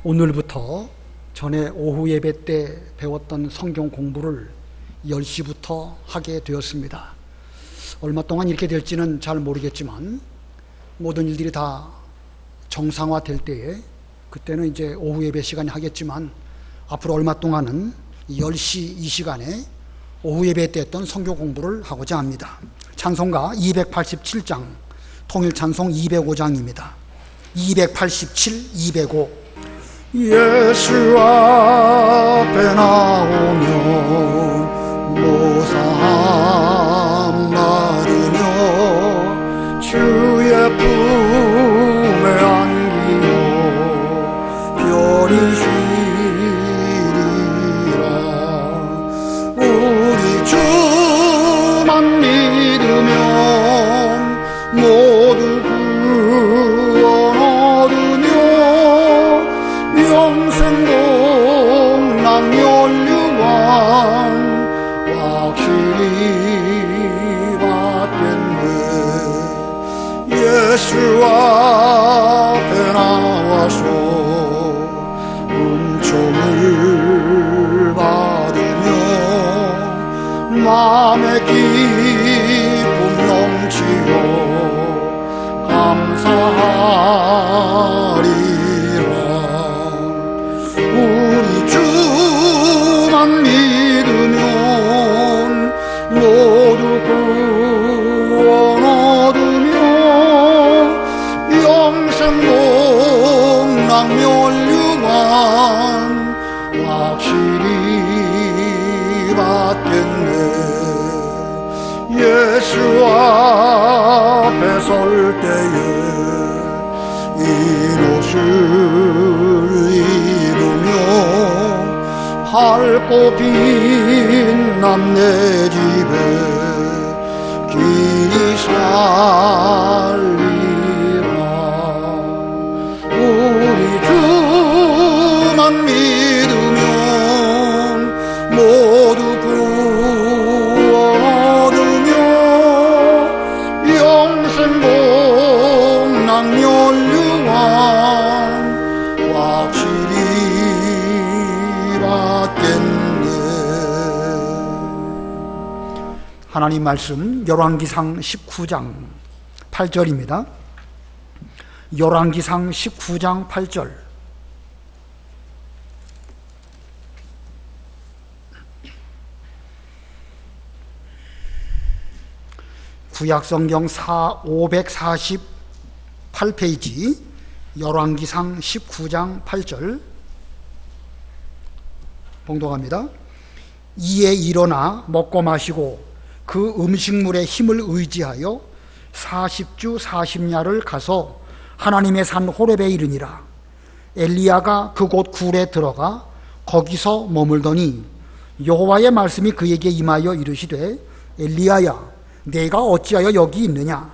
오늘부터 전에 오후 예배 때 배웠던 성경 공부를 10시부터 하게 되었습니다. 얼마 동안 이렇게 될지는 잘 모르겠지만 모든 일들이 다 정상화될 때에 그때는 이제 오후 예배 시간에 하겠지만 앞으로 얼마 동안은 10시 이 시간에 오후 예배 때 했던 성경 공부를 하고자 합니다. 찬송가 287장, 통일 찬송 205장입니다. 287, 205. 예수 앞에 나오면 모사함 나르며 주의 품에 안기고 별이 쉬리라. 우리 주만 믿으면 모두 구원 얻으며 영생공락 멸류관 확실히 받겠네. 예수 앞에 나와서 은총을 받으며 마음의 기쁨 넘치고 감사하리라. 우리 주만 믿으면 모두 구원 얻으며 영생공락 멸류관 확실히 받겠네. 예수 앞에 설 때에 이 옷을 입으며 밝고 빛난 내 집에 길이 살리라. 우리 주만 믿으면 모두 구원 얻으며 영생공락 멸류관 확실히 받겠네. 하나님 말씀 열왕기상 19장 8절입니다. 열왕기상 19장 8절. 구약성경 548페이지 열왕기상 19장 8절 봉독합니다. 이에 일어나 먹고 마시고 그 음식물의 힘을 의지하여 40주 40야를 가서 하나님의 산 호렙에 이르니라. 엘리야가 그곳 굴에 들어가 거기서 머물더니 여호와의 말씀이 그에게 임하여 이르시되 엘리야야 내가 어찌하여 여기 있느냐.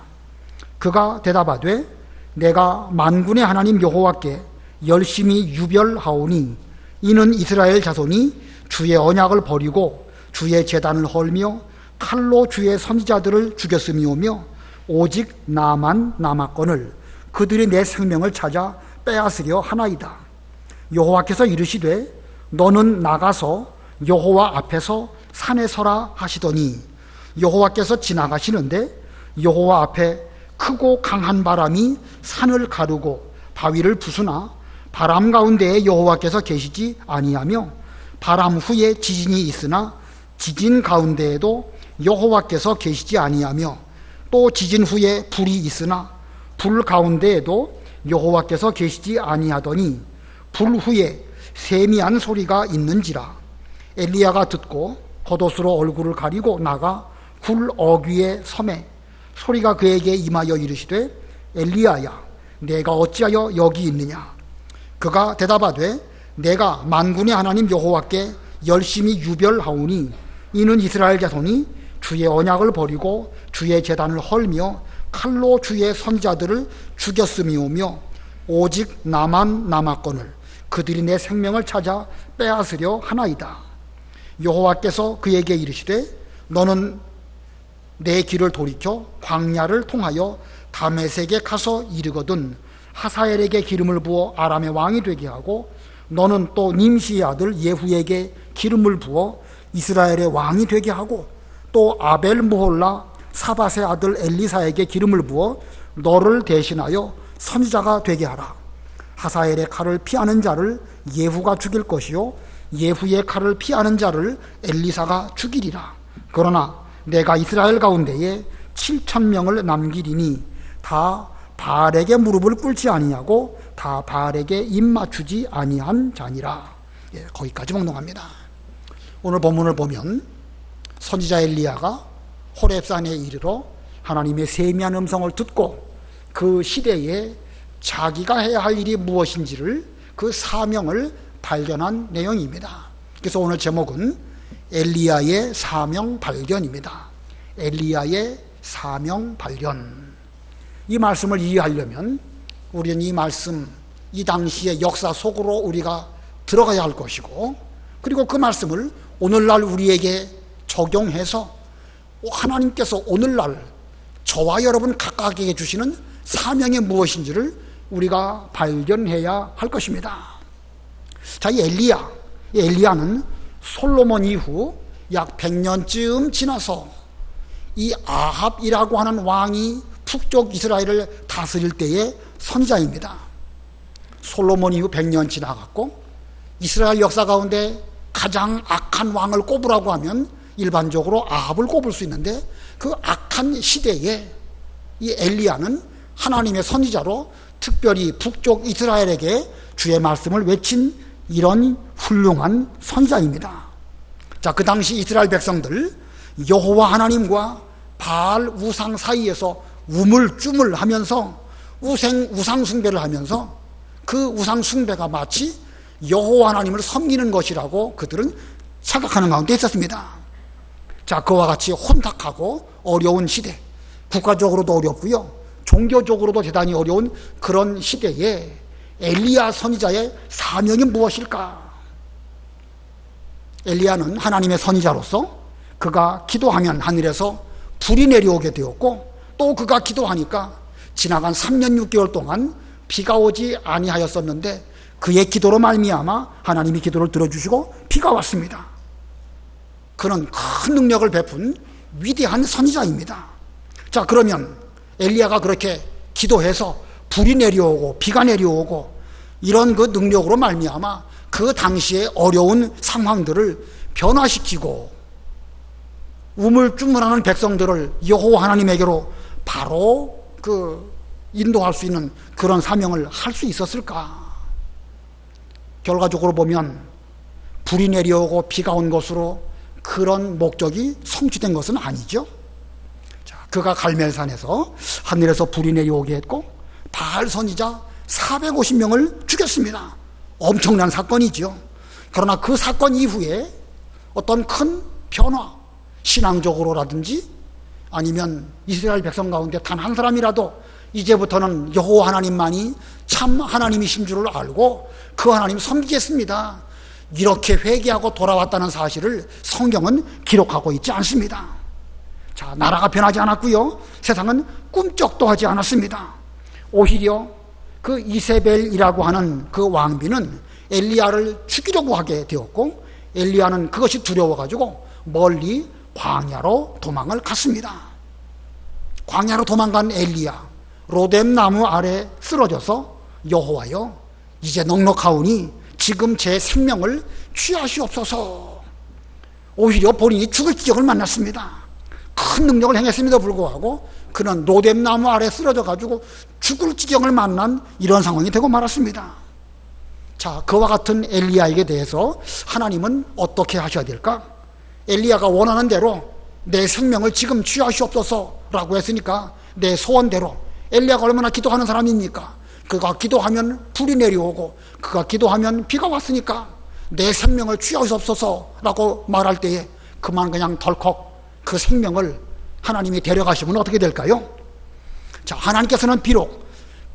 그가 대답하되 내가 만군의 하나님 여호와께 열심히 유별하오니 이는 이스라엘 자손이 주의 언약을 버리고 주의 제단을 헐며 칼로 주의 선지자들을 죽였음이오며 오직 나만 남았거늘 그들이 내 생명을 찾아 빼앗으려 하나이다. 여호와께서 이르시되 너는 나가서 여호와 앞에서 산에 서라 하시더니 여호와께서 지나가시는데 여호와 앞에 크고 강한 바람이 산을 가르고 바위를 부수나 바람 가운데에 여호와께서 계시지 아니하며 바람 후에 지진이 있으나 지진 가운데에도 여호와께서 계시지 아니하며 또 지진 후에 불이 있으나 불 가운데에도 여호와께서 계시지 아니하더니 불 후에 세미한 소리가 있는지라. 엘리야가 듣고 겉옷으로 얼굴을 가리고 나가 굴 어귀에 서매 소리가 그에게 임하여 이르시되 엘리야야 내가 어찌하여 여기 있느냐. 그가 대답하되 내가 만군의 하나님 여호와께 열심히 유별하오니 이는 이스라엘 자손이 주의 언약을 버리고 주의 제단을 헐며 칼로 주의 선지자들을 죽였음이오며 오직 나만 남았거늘 그들이 내 생명을 찾아 빼앗으려 하나이다. 여호와께서 그에게 이르시되 너는 내 길을 돌이켜 광야를 통하여 다메섹에 가서 이르거든 하사엘에게 기름을 부어 아람의 왕이 되게 하고 너는 또 님시의 아들 예후에게 기름을 부어 이스라엘의 왕이 되게 하고 또 아벨 무홀라 사밧의 아들 엘리사에게 기름을 부어 너를 대신하여 선지자가 되게 하라. 하사엘의 칼을 피하는 자를 예후가 죽일 것이요 예후의 칼을 피하는 자를 엘리사가 죽이리라. 그러나 내가 이스라엘 가운데에 7,000명을 남기리니 다 바알에게 무릎을 꿇지 아니하고 다 바알에게 입 맞추지 아니한 자니라. 거기까지 몽롱합니다. 오늘 본문을 보면 선지자 엘리야가 호렙산에 이르러 하나님의 세미한 음성을 듣고 그 시대에 자기가 해야 할 일이 무엇인지를 그 사명을 발견한 내용입니다. 그래서 오늘 제목은 엘리야의 사명 발견입니다. 엘리야의 사명 발견. 이 말씀을 이해하려면 우리는 이 말씀, 이 당시의 역사 속으로 우리가 들어가야 할 것이고, 그리고 그 말씀을 오늘날 우리에게 적용해서 하나님께서 오늘날 저와 여러분 각각에게 주시는 사명이 무엇인지를 우리가 발견해야 할 것입니다. 자, 이 엘리야는 솔로몬 이후 약 100년쯤 지나서 이 아합이라고 하는 왕이 북쪽 이스라엘을 다스릴 때의 선지자입니다. 솔로몬 이후 100년 지나갔고, 이스라엘 역사 가운데 가장 악한 왕을 꼽으라고 하면 일반적으로 아합을 꼽을 수 있는데, 그 악한 시대에 이 엘리야는 하나님의 선지자로 특별히 북쪽 이스라엘에게 주의 말씀을 외친 이런 훌륭한 선지자입니다. 자, 그 당시 이스라엘 백성들 여호와 하나님과 바알 우상 사이에서 우물쭈물하면서 우상 숭배를 하면서 그 우상 숭배가 마치 여호와 하나님을 섬기는 것이라고 그들은 착각하는 가운데 있었습니다. 자, 그와 같이 혼탁하고 어려운 시대, 국가적으로도 어렵고요, 종교적으로도 대단히 어려운 그런 시대에 엘리야 선지자의 사명이 무엇일까? 엘리야는 하나님의 선지자로서 그가 기도하면 하늘에서 불이 내려오게 되었고, 또 그가 기도하니까 지나간 3년 6개월 동안 비가 오지 아니하였었는데 그의 기도로 말미암아 하나님이 기도를 들어주시고 비가 왔습니다. 그는 큰 능력을 베푼 위대한 선지자입니다. 자, 그러면 엘리야가 그렇게 기도해서 불이 내려오고 비가 내려오고 이런 그 능력으로 말미암아 그 당시에 어려운 상황들을 변화시키고 우물쭈물하는 백성들을 여호와 하나님에게로 바로 인도할 수 있는 그런 사명을 할 수 있었을까? 결과적으로 보면 불이 내려오고 비가 온 것으로 그런 목적이 성취된 것은 아니죠. 자, 그가 갈멜산에서 하늘에서 불이 내려오게 했고 바알 선지자 450명을 죽였습니다. 엄청난 사건이죠. 그러나 그 사건 이후에 어떤 큰 변화, 신앙적으로라든지 아니면 이스라엘 백성 가운데 단 한 사람이라도 이제부터는 여호와 하나님만이 참 하나님이신 줄을 알고 그 하나님 섬기겠습니다, 이렇게 회개하고 돌아왔다는 사실을 성경은 기록하고 있지 않습니다. 자, 나라가 변하지 않았고요, 세상은 꿈쩍도 하지 않았습니다. 오히려 그 이세벨이라고 하는 그 왕비는 엘리야를 죽이려고 하게 되었고, 엘리야는 그것이 두려워가지고 멀리 광야로 도망을 갔습니다. 광야로 도망간 엘리야, 로뎀 나무 아래 쓰러져서 여호와여, 이제 넉넉하오니 지금 제 생명을 취하시옵소서. 오히려 본인이 죽을 지경을 만났습니다. 큰 능력을 행했음에도 불구하고 그는 로뎀 나무 아래 쓰러져 가지고 죽을 지경을 만난 이런 상황이 되고 말았습니다. 자, 그와 같은 엘리야에게 대해서 하나님은 어떻게 하셔야 될까? 엘리야가 원하는 대로 내 생명을 지금 취하시옵소서라고 했으니까 내 소원대로, 엘리야가 얼마나 기도하는 사람입니까? 그가 기도하면 불이 내려오고 그가 기도하면 비가 왔으니까 내 생명을 취하시옵소서라고 말할 때에 그만 그냥 덜컥 그 생명을 하나님이 데려가시면 어떻게 될까요? 자, 하나님께서는 비록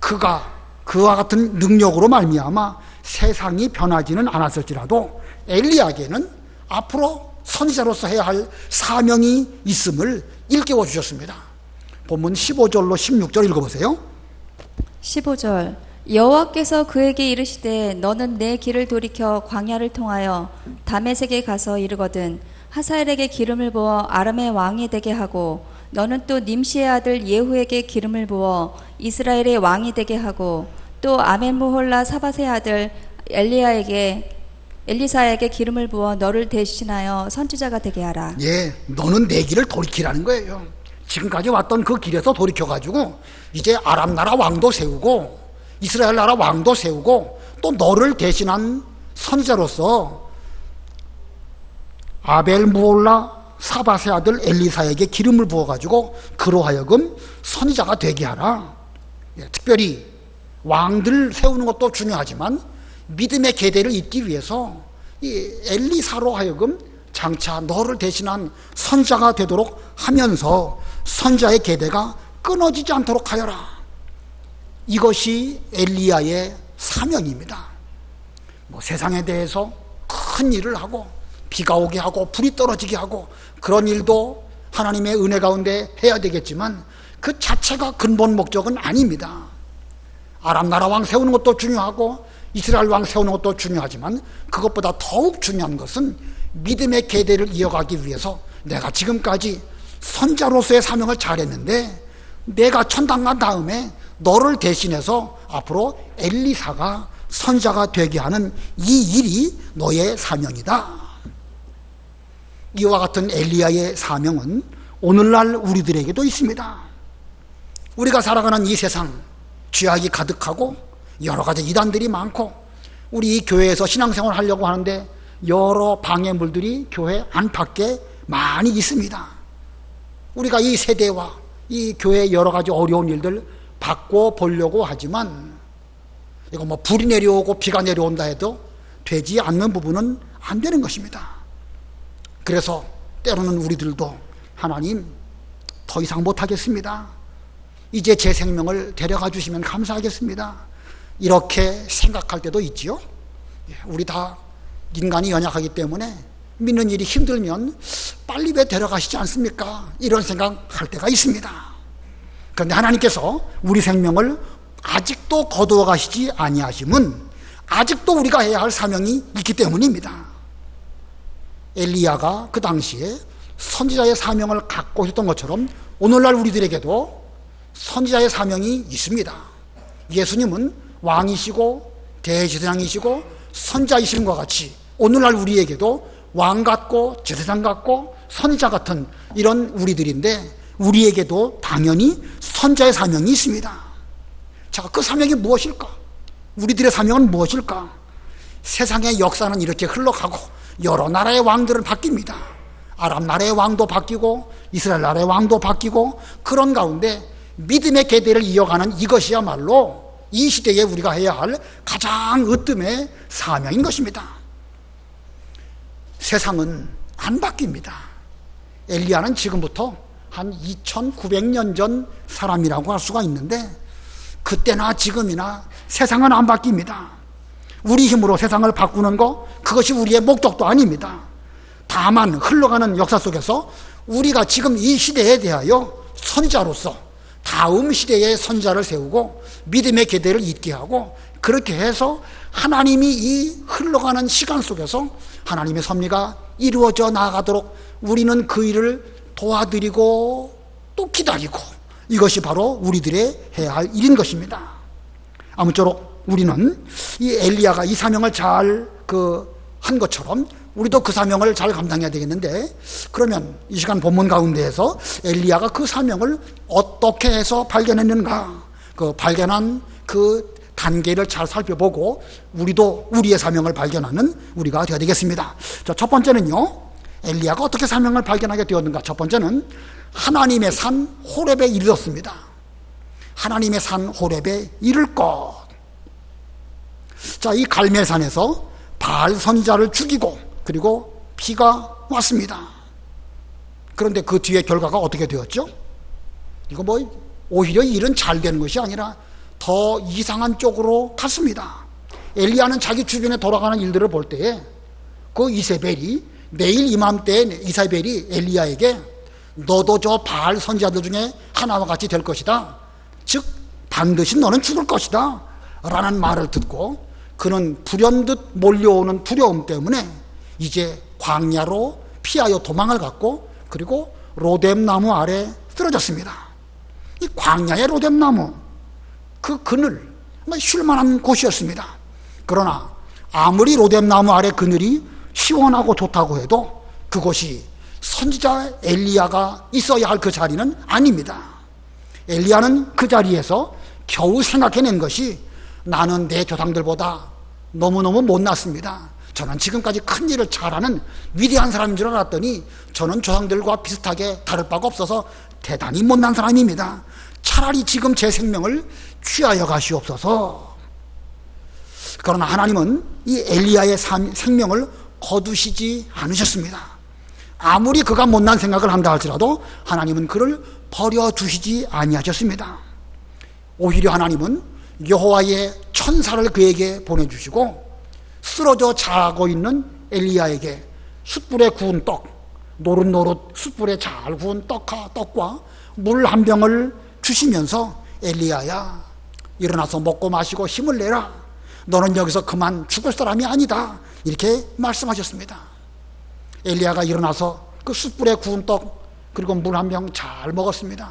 그가 그와 같은 능력으로 말미암아 세상이 변하지는 않았을지라도 엘리야에게는 앞으로 선지자로서 해야 할 사명이 있음을 일깨워 주셨습니다. 본문 15절로 16절 읽어보세요. 15절. 여호와께서 그에게 이르시되 너는 내 길을 돌이켜 광야를 통하여 다메섹에 가서 이르거든 하사엘에게 기름을 부어 아람의 왕이 되게 하고 너는 또 님시의 아들 예후에게 기름을 부어 이스라엘의 왕이 되게 하고 또 아멘무홀라 사밧의 아들 엘리사에게 기름을 부어 너를 대신하여 선지자가 되게 하라. 예, 너는 내 길을 돌이키라는 거예요. 지금까지 왔던 그 길에서 돌이켜가지고 이제 아람 나라 왕도 세우고 이스라엘 나라 왕도 세우고 또 너를 대신한 선지자로서 아벨무홀라 사밧의 아들 엘리사에게 기름을 부어가지고 그로 하여금 선지자가 되게 하라. 예, 특별히 왕들 세우는 것도 중요하지만 믿음의 계대를 잇기 위해서 이 엘리사로 하여금 장차 너를 대신한 선지자가 되도록 하면서 선지자의 계대가 끊어지지 않도록 하여라. 이것이 엘리야의 사명입니다. 세상에 대해서 큰 일을 하고 비가 오게 하고 불이 떨어지게 하고 그런 일도 하나님의 은혜 가운데 해야 되겠지만 그 자체가 근본 목적은 아닙니다. 아람 나라 왕 세우는 것도 중요하고 이스라엘 왕 세우는 것도 중요하지만 그것보다 더욱 중요한 것은 믿음의 계대를 이어가기 위해서 내가 지금까지 선자로서의 사명을 잘했는데 내가 천당간 다음에 너를 대신해서 앞으로 엘리사가 선자가 되게 하는 이 일이 너의 사명이다. 이와 같은 엘리야의 사명은 오늘날 우리들에게도 있습니다. 우리가 살아가는 이 세상 죄악이 가득하고 여러 가지 이단들이 많고 우리 이 교회에서 신앙생활을 하려고 하는데 여러 방해물들이 교회 안팎에 많이 있습니다. 우리가 이 세대와 이 교회의 여러 가지 어려운 일들 바꿔보려고 하지만 이거 불이 내려오고 비가 내려온다 해도 되지 않는 부분은 안 되는 것입니다. 그래서 때로는 우리들도 하나님 더 이상 못하겠습니다. 이제 제 생명을 데려가 주시면 감사하겠습니다. 이렇게 생각할 때도 있지요. 우리 다 인간이 연약하기 때문에 믿는 일이 힘들면 빨리 왜 데려가시지 않습니까? 이런 생각할 때가 있습니다. 그런데 하나님께서 우리 생명을 아직도 거두어 가시지 아니하심은 아직도 우리가 해야 할 사명이 있기 때문입니다. 엘리야가 그 당시에 선지자의 사명을 갖고 있었던 것처럼 오늘날 우리들에게도 선지자의 사명이 있습니다. 예수님은 왕이시고 대제사장이시고 선지자이심과 같이 오늘날 우리에게도 왕 같고 제사장 같고 선지자 같은 이런 우리들인데 우리에게도 당연히 선지자의 사명이 있습니다. 자, 그 사명이 무엇일까? 우리들의 사명은 무엇일까? 세상의 역사는 이렇게 흘러가고 여러 나라의 왕들은 바뀝니다. 아람 나라의 왕도 바뀌고 이스라엘 나라의 왕도 바뀌고 그런 가운데 믿음의 계대를 이어가는 이것이야말로 이 시대에 우리가 해야 할 가장 으뜸의 사명인 것입니다. 세상은 안 바뀝니다. 엘리야는 지금부터 한 2900년 전 사람이라고 할 수가 있는데 그때나 지금이나 세상은 안 바뀝니다. 우리 힘으로 세상을 바꾸는 거 그것이 우리의 목적도 아닙니다. 다만 흘러가는 역사 속에서 우리가 지금 이 시대에 대하여 선지자로서 다음 시대의 선지자를 세우고 믿음의 계대를 잇게 하고 그렇게 해서 하나님이 이 흘러가는 시간 속에서 하나님의 섭리가 이루어져 나가도록 우리는 그 일을 도와드리고 또 기다리고 이것이 바로 우리들의 해야 할 일인 것입니다. 아무쪼록 우리는 이 엘리야가 이 사명을 잘 한 것처럼 우리도 그 사명을 잘 감당해야 되겠는데 그러면 이 시간 본문 가운데에서 엘리야가 그 사명을 어떻게 해서 발견했는가 그 발견한 그 단계를 잘 살펴보고 우리도 우리의 사명을 발견하는 우리가 되어야 되겠습니다. 자, 첫 번째는요, 엘리야가 어떻게 사명을 발견하게 되었는가. 첫 번째는 하나님의 산 호렙에 이르렀습니다. 하나님의 산 호렙에 이를 것. 자, 이 갈멜산에서 바알 선지자를 죽이고 그리고 비가 왔습니다. 그런데 그 뒤에 결과가 어떻게 되었죠? 이거 오히려 일은 잘 되는 것이 아니라 더 이상한 쪽으로 갔습니다. 엘리야는 자기 주변에 돌아가는 일들을 볼 때에 그 이세벨이 매일 이맘때에 이세벨이 엘리야에게 너도 저 바알 선지자들 중에 하나와 같이 될 것이다. 즉 반드시 너는 죽을 것이다 라는 말을 듣고 그는 불현듯 몰려오는 두려움 때문에 이제 광야로 피하여 도망을 갔고 그리고 로뎀나무 아래 쓰러졌습니다. 이 광야의 로뎀나무, 그 그늘, 쉴만한 곳이었습니다. 그러나 아무리 로뎀나무 아래 그늘이 시원하고 좋다고 해도 그곳이 선지자 엘리야가 있어야 할 그 자리는 아닙니다. 엘리야는 그 자리에서 겨우 생각해낸 것이 나는 내 조상들보다 너무너무 못났습니다. 저는 지금까지 큰 일을 잘하는 위대한 사람인 줄 알았더니 저는 조상들과 비슷하게 다를 바가 없어서 대단히 못난 사람입니다. 차라리 지금 제 생명을 취하여 가시옵소서. 그러나 하나님은 이 엘리야의 생명을 거두시지 않으셨습니다. 아무리 그가 못난 생각을 한다 할지라도 하나님은 그를 버려두시지 아니하셨습니다. 오히려 하나님은 여호와의 천사를 그에게 보내주시고 쓰러져 자고 있는 엘리야에게 숯불에 구운 떡, 노릇노릇 숯불에 잘 구운 떡과 물 한 병을 주시면서 엘리야야, 일어나서 먹고 마시고 힘을 내라. 너는 여기서 그만 죽을 사람이 아니다. 이렇게 말씀하셨습니다. 엘리야가 일어나서 그 숯불에 구운 떡 그리고 물 한 병 잘 먹었습니다.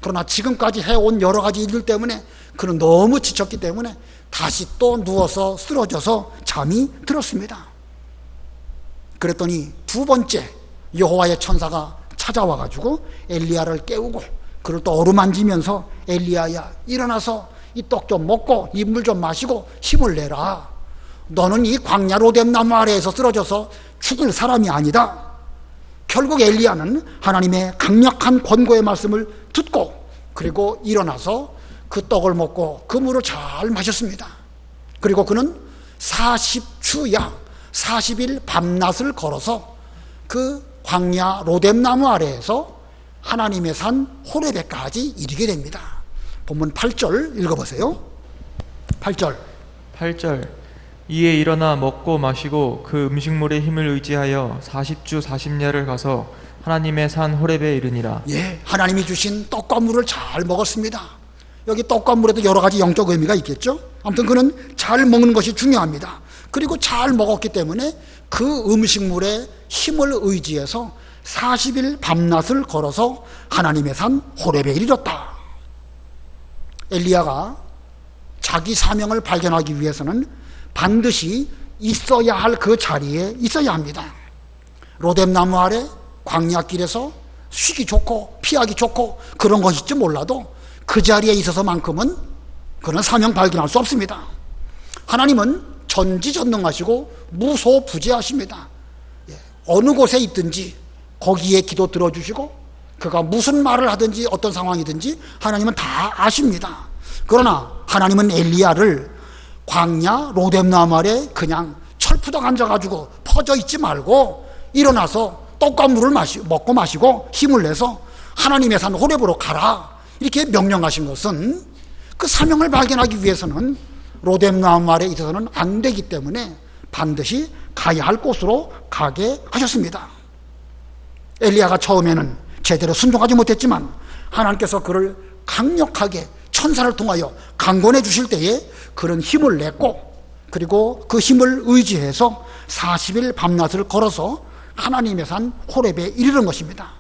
그러나 지금까지 해온 여러 가지 일들 때문에 그는 너무 지쳤기 때문에 다시 또 누워서 쓰러져서 잠이 들었습니다. 그랬더니 두 번째 여호와의 천사가 찾아와 가지고 엘리야를 깨우고 그를 또 어루만지면서 엘리야야, 일어나서 이 떡 좀 먹고 이 물 좀 마시고 힘을 내라. 너는 이 광야 로뎀나무 아래에서 쓰러져서 죽을 사람이 아니다. 결국 엘리야는 하나님의 강력한 권고의 말씀을 듣고 그리고 일어나서 그 떡을 먹고 그 물을 잘 마셨습니다. 그리고 그는 40주야 40일 밤낮을 걸어서 그 광야 로뎀나무 아래에서 하나님의 산 호레베까지 이르게 됩니다. 본문 8절 읽어보세요. 8절 이에 일어나 먹고 마시고 그 음식물의 힘을 의지하여 40주 40야를 가서 하나님의 산 호렙에 이르니라. 예, 하나님이 주신 떡과 물을 잘 먹었습니다. 여기 떡과 물에도 여러 가지 영적 의미가 있겠죠. 아무튼 그는 잘 먹는 것이 중요합니다. 그리고 잘 먹었기 때문에 그 음식물의 힘을 의지해서 40일 밤낮을 걸어서 하나님의 산 호렙에 이르렀다. 엘리야가 자기 사명을 발견하기 위해서는 반드시 있어야 할 그 자리에 있어야 합니다. 로뎀나무 아래 광야길에서 쉬기 좋고 피하기 좋고 그런 것일지 몰라도 그 자리에 있어서만큼은 그는 사명 발견할 수 없습니다. 하나님은 전지전능하시고 무소부재하십니다. 어느 곳에 있든지 거기에 기도 들어주시고 그가 무슨 말을 하든지 어떤 상황이든지 하나님은 다 아십니다. 그러나 하나님은 엘리야를 광야 로뎀나무 아래 그냥 철푸덕 앉아가지고 퍼져 있지 말고 일어나서 떡과 물을 먹고 마시고 힘을 내서 하나님의 산 호렙으로 가라 이렇게 명령하신 것은 그 사명을 발견하기 위해서는 로뎀나무 아래에 있어서는 안 되기 때문에 반드시 가야 할 곳으로 가게 하셨습니다. 엘리야가 처음에는 제대로 순종하지 못했지만 하나님께서 그를 강력하게 천사를 통하여 강권해 주실 때에 그런 힘을 냈고 그리고 그 힘을 의지해서 40일 밤낮을 걸어서 하나님의 산 호렙에 이르는 것입니다.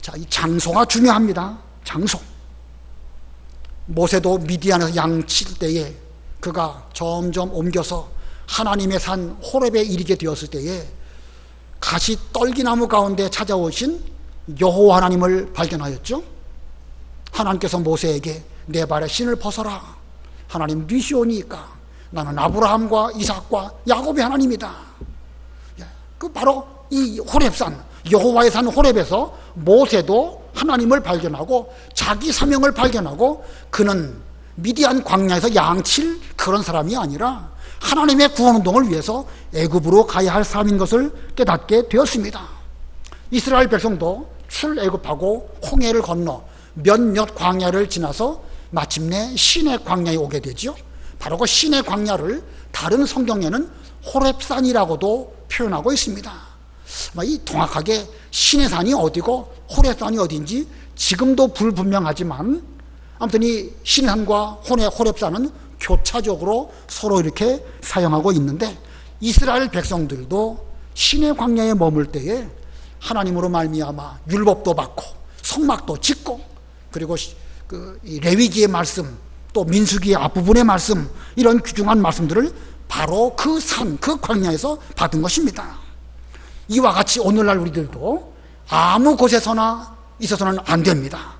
자, 이 장소가 중요합니다. 장소. 모세도 미디안에서 양칠 때에 그가 점점 옮겨서 하나님의 산 호렙에 이르게 되었을 때에 가시 떨기나무 가운데 찾아오신 여호와 하나님을 발견하였죠. 하나님께서 모세에게 내 발에 신을 벗어라. 하나님 미시오니까 나는 아브라함과 이삭과 야곱의 하나님이다. 그 바로 이 호렙산 여호와의 산 호렙에서 모세도 하나님을 발견하고 자기 사명을 발견하고 그는 미디안 광야에서 양칠 그런 사람이 아니라 하나님의 구원운동을 위해서 애굽으로 가야 할 사람인 것을 깨닫게 되었습니다. 이스라엘 백성도 출애굽하고 홍해를 건너 몇몇 광야를 지나서 마침내 시내 광야에 오게 되죠. 바로 그 시내 광야를 다른 성경에는 호렙산이라고도 표현하고 있습니다. 이 정확하게 시내산이 어디고 호렙산이 어딘지 지금도 불분명하지만 아무튼 이 신산과 호렙산은 교차적으로 서로 이렇게 사용하고 있는데, 이스라엘 백성들도 신의 광야에 머물 때에 하나님으로 말미암아 율법도 받고 성막도 짓고, 그리고 이 레위기의 말씀, 또 민수기의 앞부분의 말씀, 이런 귀중한 말씀들을 바로 그 산, 그 광야에서 받은 것입니다. 이와 같이 오늘날 우리들도 아무 곳에서나 있어서는 안 됩니다.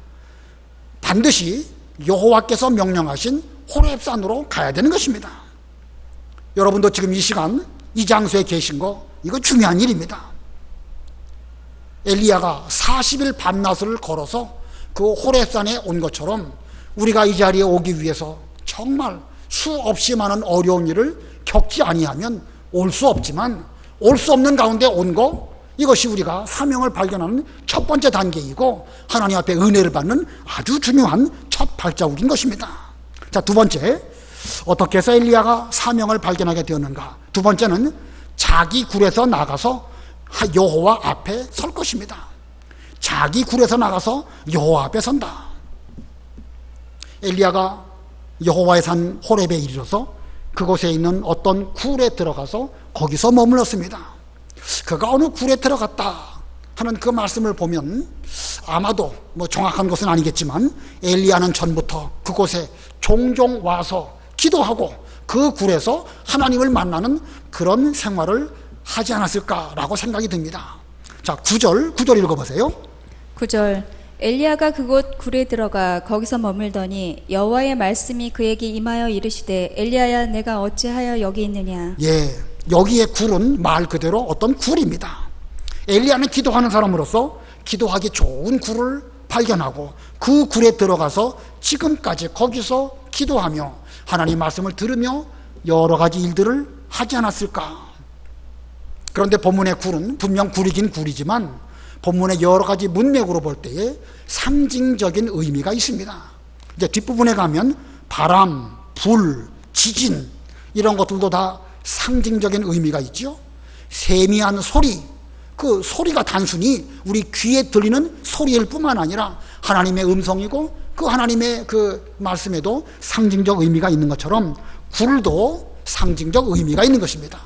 반드시 여호와께서 명령하신 호렙산으로 가야 되는 것입니다. 여러분도 지금 이 시간 이 장소에 계신 거, 이거 중요한 일입니다. 엘리야가 40일 밤낮을 걸어서 그 호렙산에 온 것처럼 우리가 이 자리에 오기 위해서 정말 수없이 많은 어려운 일을 겪지 아니하면 올 수 없지만, 올 수 없는 가운데 온 거, 이것이 우리가 사명을 발견하는 첫 번째 단계이고 하나님 앞에 은혜를 받는 아주 중요한 첫 발자국인 것입니다. 자, 두 번째, 어떻게 해서 엘리야가 사명을 발견하게 되었는가? 두 번째는 자기 굴에서 나가서 여호와 앞에 설 것입니다. 자기 굴에서 나가서 여호와 앞에 선다. 엘리야가 여호와의 산 호렙에 이르러서 그곳에 있는 어떤 굴에 들어가서 거기서 머물렀습니다. 그가 어느 굴에 들어갔다 하는 그 말씀을 보면 아마도 정확한 것은 아니겠지만 엘리야는 전부터 그곳에 종종 와서 기도하고 그 굴에서 하나님을 만나는 그런 생활을 하지 않았을까라고 생각이 듭니다. 자, 9절 읽어보세요. 9절. 엘리야가 그곳 굴에 들어가 거기서 머물더니 여호와의 말씀이 그에게 임하여 이르시되, 엘리야야, 내가 어찌하여 여기 있느냐? 예, 여기의 굴은 말 그대로 어떤 굴입니다. 엘리야는 기도하는 사람으로서 기도하기 좋은 굴을 발견하고 그 굴에 들어가서 지금까지 거기서 기도하며 하나님 말씀을 들으며 여러 가지 일들을 하지 않았을까? 그런데 본문의 굴은 분명 굴이긴 굴이지만 본문의 여러 가지 문맥으로 볼 때에 상징적인 의미가 있습니다. 이제 뒷부분에 가면 바람, 불, 지진, 이런 것들도 다 상징적인 의미가 있죠. 세미한 소리, 그 소리가 단순히 우리 귀에 들리는 소리일 뿐만 아니라 하나님의 음성이고 그 하나님의 그 말씀에도 상징적 의미가 있는 것처럼 굴도 상징적 의미가 있는 것입니다.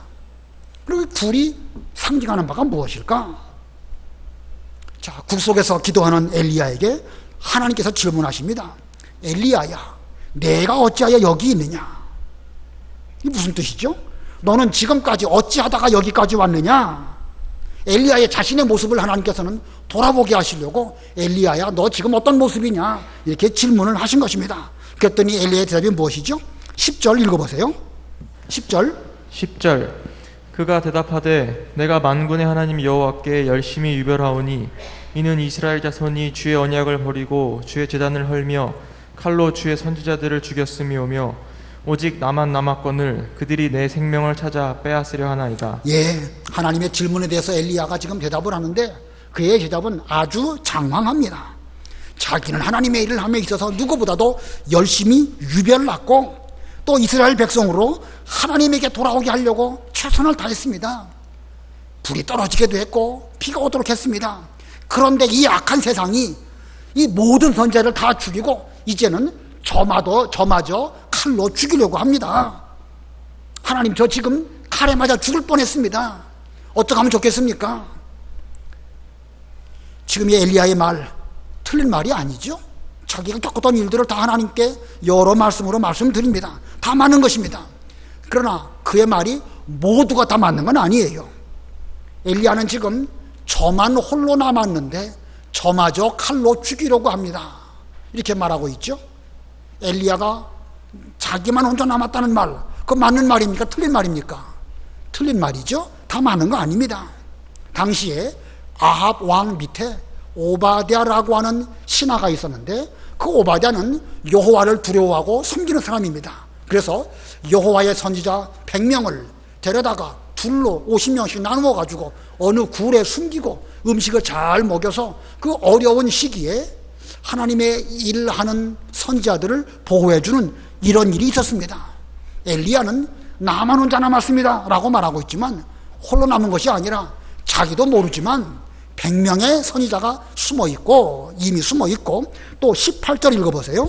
그리고 굴이 상징하는 바가 무엇일까? 자, 굴 속에서 기도하는 엘리야에게 하나님께서 질문하십니다. 엘리야야, 내가 어찌하여 여기 있느냐? 이게 무슨 뜻이죠? 너는 지금까지 어찌하다가 여기까지 왔느냐? 엘리야의 자신의 모습을 하나님께서는 돌아보게 하시려고 엘리야야, 너 지금 어떤 모습이냐? 이렇게 질문을 하신 것입니다. 그랬더니 엘리야의 대답이 무엇이죠? 10절 읽어보세요. 10절. 그가 대답하되, 내가 만군의 하나님 여호와께 열심히 유별하오니 이는 이스라엘 자손이 주의 언약을 버리고 주의 제단을 헐며 칼로 주의 선지자들을 죽였음이오며 오직 나만 남았거늘 그들이 내 생명을 찾아 빼앗으려 하나이다. 예, 하나님의 질문에 대해서 엘리야가 지금 대답을 하는데 그의 대답은 아주 장황합니다. 자기는 하나님의 일을 함에 있어서 누구보다도 열심히 유별났고 또 이스라엘 백성으로 하나님에게 돌아오게 하려고 최선을 다했습니다. 불이 떨어지게도 했고 비가 오도록 했습니다. 그런데 이 악한 세상이 이 모든 선지자를 다 죽이고 이제는 저마저 칼로 죽이려고 합니다. 하나님, 저 지금 칼에 맞아 죽을 뻔했습니다. 어떻게 하면 좋겠습니까? 지금 이 엘리야의 말 틀린 말이 아니죠. 자기가 겪었던 일들을 다 하나님께 여러 말씀으로 말씀드립니다. 다 맞는 것입니다. 그러나 그의 말이 모두가 다 맞는 건 아니에요. 엘리야는 지금 저만 홀로 남았는데 저마저 칼로 죽이려고 합니다. 이렇게 말하고 있죠. 엘리야가 자기만 혼자 남았다는 말, 그거 맞는 말입니까? 틀린 말입니까? 틀린 말이죠. 다 맞는 거 아닙니다. 당시에 아합 왕 밑에 오바댜라고 하는 신하가 있었는데 그 오바댜는 여호와를 두려워하고 섬기는 사람입니다. 그래서 여호와의 선지자 100명을 데려다가 둘로 50명씩 나누어 가지고 어느 굴에 숨기고 음식을 잘 먹여서 그 어려운 시기에 하나님의 일을 하는 선지자들을 보호해주는 이런 일이 있었습니다. 엘리야는 나만 혼자 남았습니다 라고 말하고 있지만 홀로 남은 것이 아니라 자기도 모르지만 100명의 선지자가 숨어있고 이미 숨어있고 또 18절 읽어보세요.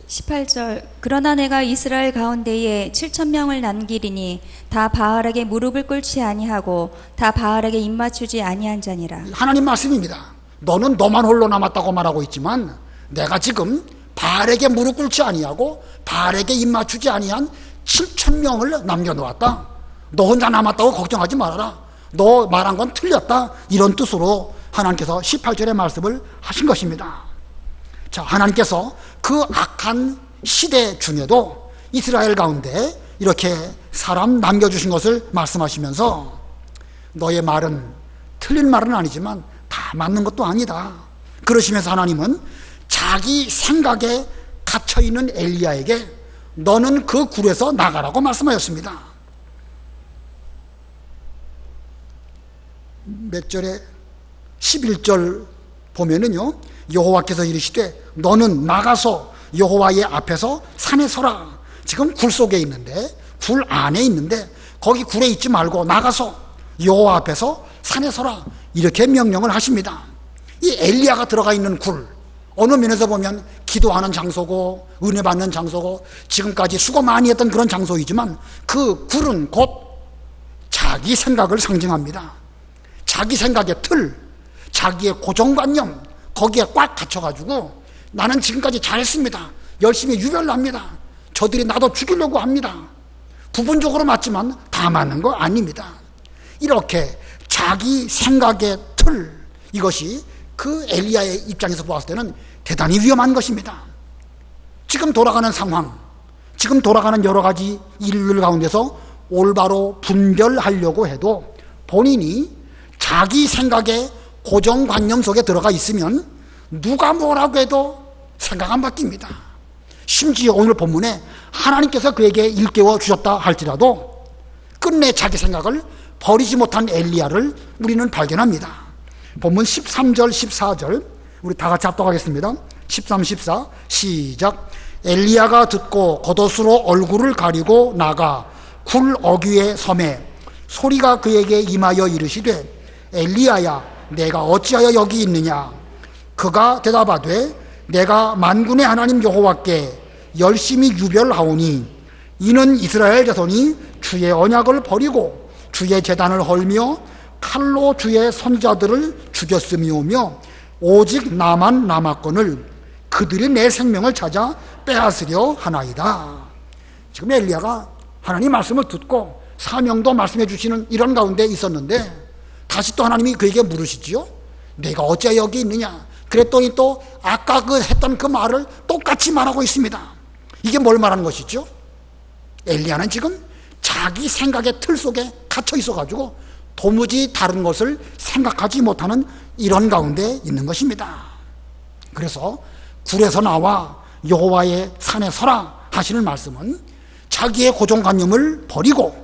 18절 그러나 내가 이스라엘 가운데에 7,000명을 남기리니 다 바알에게 무릎을 꿇지 아니하고 다 바알에게 입맞추지 아니한 자니라. 하나님 말씀입니다. 너는 너만 홀로 남았다고 말하고 있지만 내가 지금 바알에게 무릎 꿇지 아니하고 바알에게 입맞추지 아니한 7,000명을 남겨놓았다. 너 혼자 남았다고 걱정하지 말아라. 너 말한 건 틀렸다. 이런 뜻으로 하나님께서 18절의 말씀을 하신 것입니다. 자, 하나님께서 그 악한 시대 중에도 이스라엘 가운데 이렇게 사람 남겨주신 것을 말씀하시면서 너의 말은 틀린 말은 아니지만 다 맞는 것도 아니다. 그러시면서 하나님은 자기 생각에 갇혀있는 엘리야에게 너는 그 굴에서 나가라고 말씀하였습니다. 몇 절에 11절 보면은요, 여호와께서 이르시되 너는 나가서 여호와의 앞에서 산에 서라. 지금 굴 속에 있는데, 굴 안에 있는데 거기 굴에 있지 말고 나가서 여호와 앞에서 산에 서라. 이렇게 명령을 하십니다. 이 엘리야가 들어가 있는 굴, 어느 면에서 보면 기도하는 장소고 은혜 받는 장소고 지금까지 수고 많이 했던 그런 장소이지만 그 굴은 곧 자기 생각을 상징합니다. 자기 생각의 틀, 자기의 고정관념, 거기에 꽉 갇혀가지고 나는 지금까지 잘했습니다. 열심히 유별납니다. 저들이 나도 죽이려고 합니다. 부분적으로 맞지만 다 맞는 거 아닙니다. 이렇게 자기 생각의 틀, 이것이 그 엘리야의 입장에서 보았을 때는 대단히 위험한 것입니다. 지금 돌아가는 상황, 지금 돌아가는 여러 가지 일들 가운데서 올바로 분별하려고 해도 본인이 자기 생각의 고정관념 속에 들어가 있으면 누가 뭐라고 해도 생각 안 바뀝니다. 심지어 오늘 본문에 하나님께서 그에게 일깨워 주셨다 할지라도 끝내 자기 생각을 버리지 못한 엘리야를 우리는 발견합니다. 본문 13절 14절 우리 다 같이 합독하겠습니다. 13, 14 시작. 엘리야가 듣고 겉옷으로 얼굴을 가리고 나가 굴 어귀에 섬에 소리가 그에게 임하여 이르시되 엘리야야 내가 어찌하여 여기 있느냐. 그가 대답하되 내가 만군의 하나님 여호와께 열심히 유별하오니 이는 이스라엘 자손이 주의 언약을 버리고 주의 제단을 헐며 칼로 주의 선자들을 죽였음이오며 오직 나만 남았거늘 그들이 내 생명을 찾아 빼앗으려 하나이다. 지금 엘리야가 하나님 말씀을 듣고 사명도 말씀해 주시는 이런 가운데 있었는데 다시 또 하나님이 그에게 물으시지요. 내가 어찌 여기 있느냐. 그랬더니 또 아까 그 했던 그 말을 똑같이 말하고 있습니다. 이게 뭘 말하는 것이죠? 엘리야는 지금 자기 생각의 틀 속에 갇혀 있어가지고 도무지 다른 것을 생각하지 못하는 이런 가운데 있는 것입니다. 그래서 굴에서 나와 여호와의 산에 서라 하시는 말씀은 자기의 고정관념을 버리고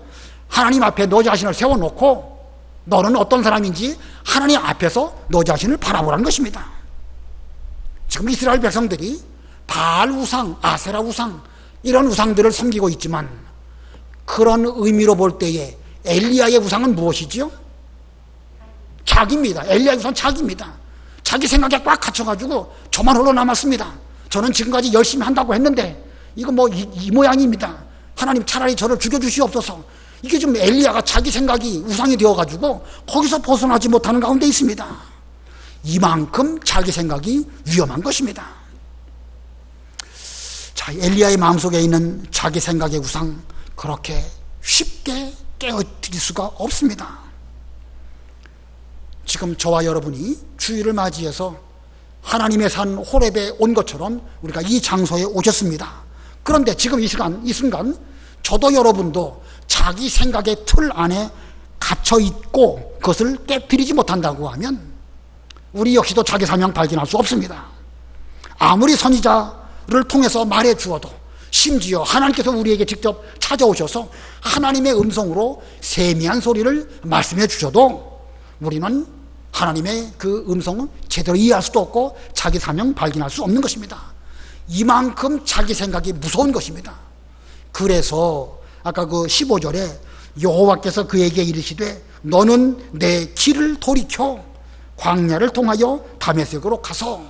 하나님 앞에 너 자신을 세워놓고 너는 어떤 사람인지 하나님 앞에서 너 자신을 바라보라는 것입니다. 지금 이스라엘 백성들이 바알 우상, 아세라 우상 이런 우상들을 섬기고 있지만 그런 의미로 볼 때에 엘리야의 우상은 무엇이지요? 자기입니다. 엘리야의 우상은 자기입니다. 자기 생각에 꽉 갇혀가지고 저만 홀로 남았습니다. 저는 지금까지 열심히 한다고 했는데 이거 뭐 이 모양입니다. 하나님 차라리 저를 죽여주시옵소서. 이게 좀 엘리야가 자기 생각이 우상이 되어가지고 거기서 벗어나지 못하는 가운데 있습니다. 이만큼 자기 생각이 위험한 것입니다. 자, 엘리야의 마음속에 있는 자기 생각의 우상 그렇게 쉽게 깨어뜨릴 수가 없습니다. 지금 저와 여러분이 주일을 맞이해서 하나님의 산 호렙에 온 것처럼 우리가 이 장소에 오셨습니다. 그런데 지금 이 순간 저도 여러분도 자기 생각의 틀 안에 갇혀 있고 그것을 깨뜨리지 못한다고 하면 우리 역시도 자기 사명 발견할 수 없습니다. 아무리 선지자를 통해서 말해 주어도 심지어 하나님께서 우리에게 직접 찾아오셔서 하나님의 음성으로 세미한 소리를 말씀해 주셔도 우리는 하나님의 그 음성은 제대로 이해할 수도 없고 자기 사명 발견할 수 없는 것입니다. 이만큼 자기 생각이 무서운 것입니다. 그래서 아까 그 15절에 여호와께서 그에게 이르시되 너는 내 길을 돌이켜 광야를 통하여 다메섹으로 가서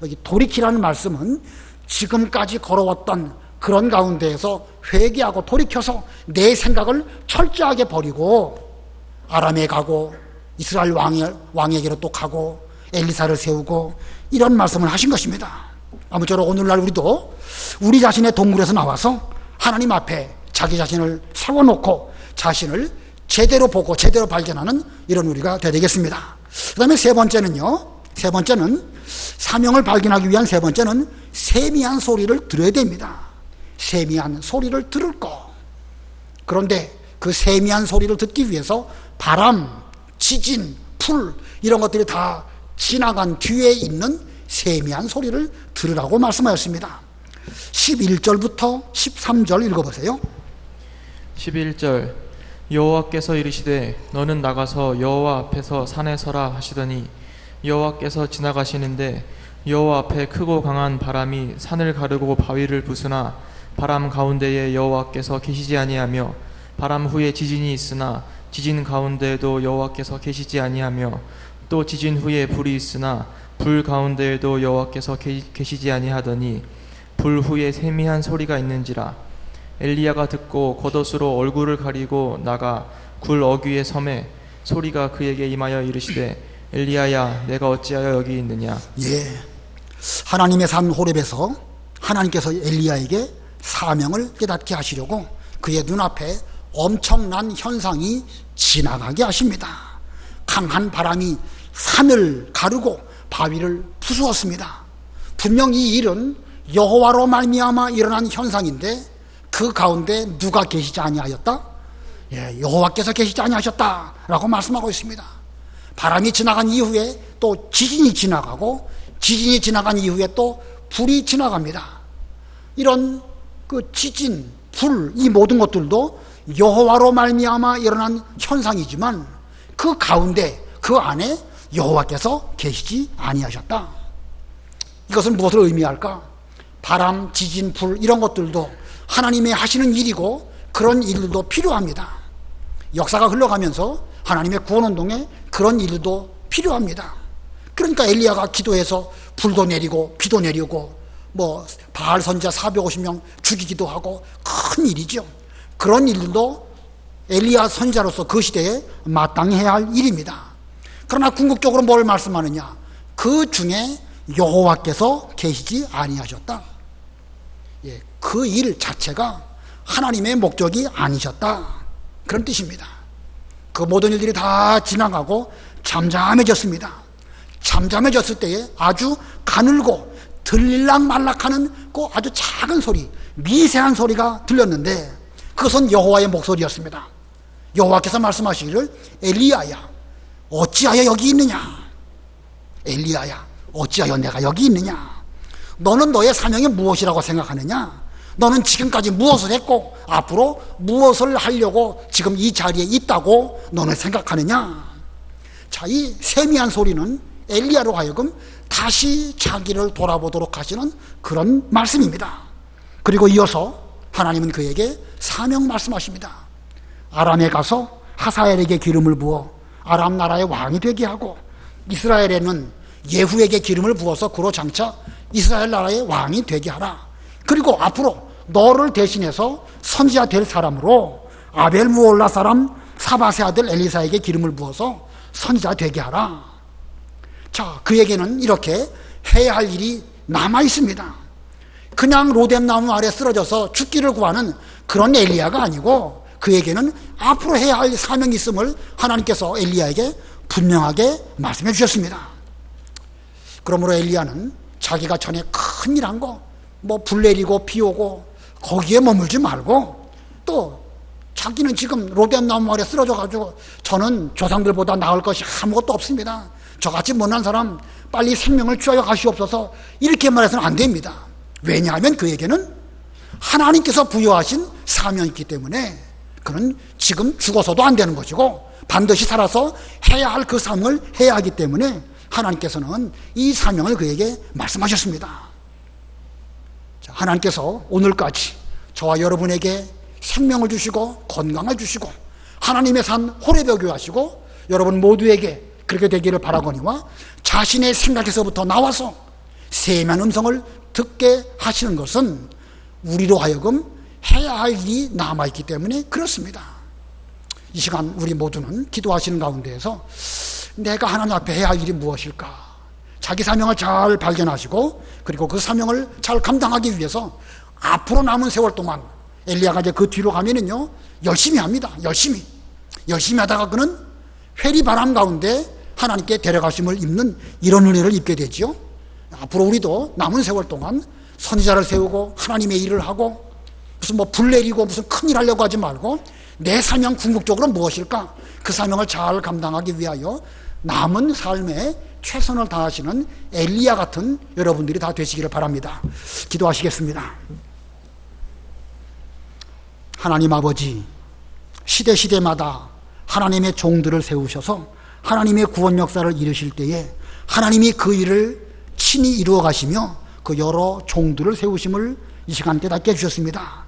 여기 돌이키라는 말씀은 지금까지 걸어왔던 그런 가운데에서 회개하고 돌이켜서 내 생각을 철저하게 버리고 아람에 가고 이스라엘 왕에게로 또 가고 엘리사를 세우고 이런 말씀을 하신 것입니다. 아무쪼록 오늘날 우리도 우리 자신의 동굴에서 나와서 하나님 앞에 자기 자신을 세워놓고 자신을 제대로 보고 제대로 발견하는 이런 우리가 되야 되겠습니다. 그 다음에 세 번째는 사명을 발견하기 위한 세 번째는 세미한 소리를 들어야 됩니다. 세미한 소리를 들을 것. 그런데 그 세미한 소리를 듣기 위해서 바람, 지진, 풀 이런 것들이 다 지나간 뒤에 있는 세미한 소리를 들으라고 말씀하였습니다. 11절부터 13절 읽어보세요. 11절 여호와께서 이르시되 너는 나가서 여호와 앞에서 산에 서라 하시더니 여호와께서 지나가시는데 여호와 앞에 크고 강한 바람이 산을 가르고 바위를 부수나 바람 가운데에 여호와께서 계시지 아니하며 바람 후에 지진이 있으나 지진 가운데에도 여호와께서 계시지 아니하며 또 지진 후에 불이 있으나 불 가운데에도 여호와께서 계시지 아니하더니 불 후에 세미한 소리가 있는지라. 엘리야가 듣고 겉옷으로 얼굴을 가리고 나가 굴 어귀에 섬에 소리가 그에게 임하여 이르시되 엘리야야 내가 어찌하여 여기 있느냐. 예, 하나님의 산 호렙에서 하나님께서 엘리야에게 사명을 깨닫게 하시려고 그의 눈앞에 엄청난 현상이 지나가게 하십니다. 강한 바람이 산을 가르고 바위를 부수었습니다. 분명 이 일은 여호와로 말미암아 일어난 현상인데 그 가운데 누가 계시지 아니하였다? 예, 여호와께서 계시지 아니하셨다라고 말씀하고 있습니다. 바람이 지나간 이후에 또 지진이 지나가고 지진이 지나간 이후에 또 불이 지나갑니다. 이런 그 지진, 불, 이 모든 것들도 여호와로 말미암아 일어난 현상이지만 그 가운데 그 안에 여호와께서 계시지 아니하셨다. 이것은 무엇을 의미할까? 바람, 지진, 불 이런 것들도 하나님의 하시는 일이고 그런 일들도 필요합니다. 역사가 흘러가면서 하나님의 구원운동에 그런 일도 필요합니다. 그러니까 엘리야가 기도해서 불도 내리고 비도 내리고 뭐 바알 선지자 450명 죽이기도 하고 큰 일이죠. 그런 일들도 엘리야 선지자로서 그 시대에 마땅히 해야 할 일입니다. 그러나 궁극적으로 뭘 말씀하느냐? 그 중에 여호와께서 계시지 아니하셨다. 예, 그 일 자체가 하나님의 목적이 아니셨다. 그런 뜻입니다. 그 모든 일들이 다 지나가고 잠잠해졌습니다. 잠잠해졌을 때에 아주 가늘고 들릴락 말락하는 그 아주 작은 소리, 미세한 소리가 들렸는데 그것은 여호와의 목소리였습니다. 여호와께서 말씀하시기를 엘리야야 어찌하여 여기 있느냐. 엘리야야 어찌하여 내가 여기 있느냐. 너는 너의 사명이 무엇이라고 생각하느냐. 너는 지금까지 무엇을 했고 앞으로 무엇을 하려고 지금 이 자리에 있다고 너는 생각하느냐. 자, 이 세미한 소리는 엘리야로 하여금 다시 자기를 돌아보도록 하시는 그런 말씀입니다. 그리고 이어서 하나님은 그에게 사명 말씀하십니다. 아람에 가서 하사엘에게 기름을 부어 아람 나라의 왕이 되게 하고 이스라엘에는 예후에게 기름을 부어서 그로 장차 이스라엘 나라의 왕이 되게 하라. 그리고 앞으로 너를 대신해서 선지자 될 사람으로 아벨 무올라 사람 사바세 아들 엘리사에게 기름을 부어서 선지자 되게 하라. 자, 그에게는 이렇게 해야 할 일이 남아 있습니다. 그냥 로뎀나무 아래 쓰러져서 죽기를 구하는 그런 엘리야가 아니고 그에게는 앞으로 해야 할 사명이 있음을 하나님께서 엘리야에게 분명하게 말씀해 주셨습니다. 그러므로 엘리야는 자기가 전에 큰일 한 거, 뭐 불 내리고 비 오고 거기에 머물지 말고 또 자기는 지금 로뎀나무 아래 쓰러져 가지고 저는 조상들보다 나을 것이 아무것도 없습니다. 저같이 못난 사람 빨리 생명을 취하여 가시옵소서 이렇게 말해서는 안 됩니다. 왜냐하면 그에게는 하나님께서 부여하신 사명이 있기 때문에 그는 지금 죽어서도 안 되는 것이고 반드시 살아서 해야 할 그 사명을 해야 하기 때문에 하나님께서는 이 사명을 그에게 말씀하셨습니다. 자, 하나님께서 오늘까지 저와 여러분에게 생명을 주시고 건강을 주시고 하나님의 산 호렙에 오게 하시고 여러분 모두에게 그렇게 되기를 바라거니와 자신의 생각에서부터 나와서 세미한 음성을 듣게 하시는 것은 우리로 하여금 해야 할 일이 남아있기 때문에 그렇습니다. 이 시간 우리 모두는 기도하시는 가운데에서 내가 하나님 앞에 해야 할 일이 무엇일까? 자기 사명을 잘 발견하시고 그리고 그 사명을 잘 감당하기 위해서 앞으로 남은 세월 동안 엘리야가 이제 그 뒤로 가면은요 열심히 합니다. 열심히 하다가 그는 회리바람 가운데 하나님께 데려가심을 입는 이런 은혜를 입게 되지요. 앞으로 우리도 남은 세월 동안 선지자를 세우고 하나님의 일을 하고 무슨 뭐 불 내리고 무슨 큰일 하려고 하지 말고 내 사명 궁극적으로 무엇일까? 그 사명을 잘 감당하기 위하여 남은 삶에 최선을 다하시는 엘리야 같은 여러분들이 다 되시기를 바랍니다. 기도하시겠습니다. 하나님 아버지, 시대마다 하나님의 종들을 세우셔서 하나님의 구원 역사를 이루실 때에 하나님이 그 일을 친히 이루어 가시며 그 여러 종들을 세우심을 이 시간 깨닫게 해주셨습니다.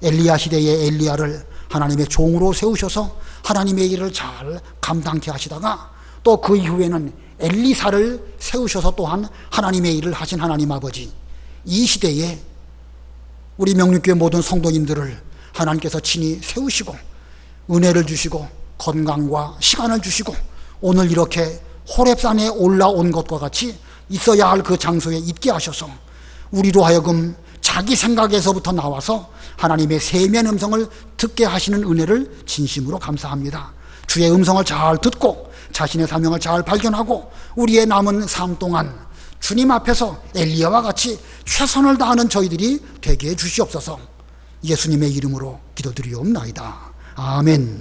엘리야 시대의 엘리야를 하나님의 종으로 세우셔서 하나님의 일을 잘 감당케 하시다가 또 그 이후에는 엘리사를 세우셔서 또한 하나님의 일을 하신 하나님 아버지, 이 시대에 우리 명륜교회 모든 성도님들을 하나님께서 친히 세우시고 은혜를 주시고 건강과 시간을 주시고 오늘 이렇게 호렙산에 올라온 것과 같이 있어야 할 그 장소에 있게 하셔서 우리로 하여금 자기 생각에서부터 나와서 하나님의 세미한 음성을 듣게 하시는 은혜를 진심으로 감사합니다. 주의 음성을 잘 듣고 자신의 사명을 잘 발견하고 우리의 남은 삶 동안 주님 앞에서 엘리야와 같이 최선을 다하는 저희들이 되게 해 주시옵소서. 예수님의 이름으로 기도드리옵나이다. 아멘.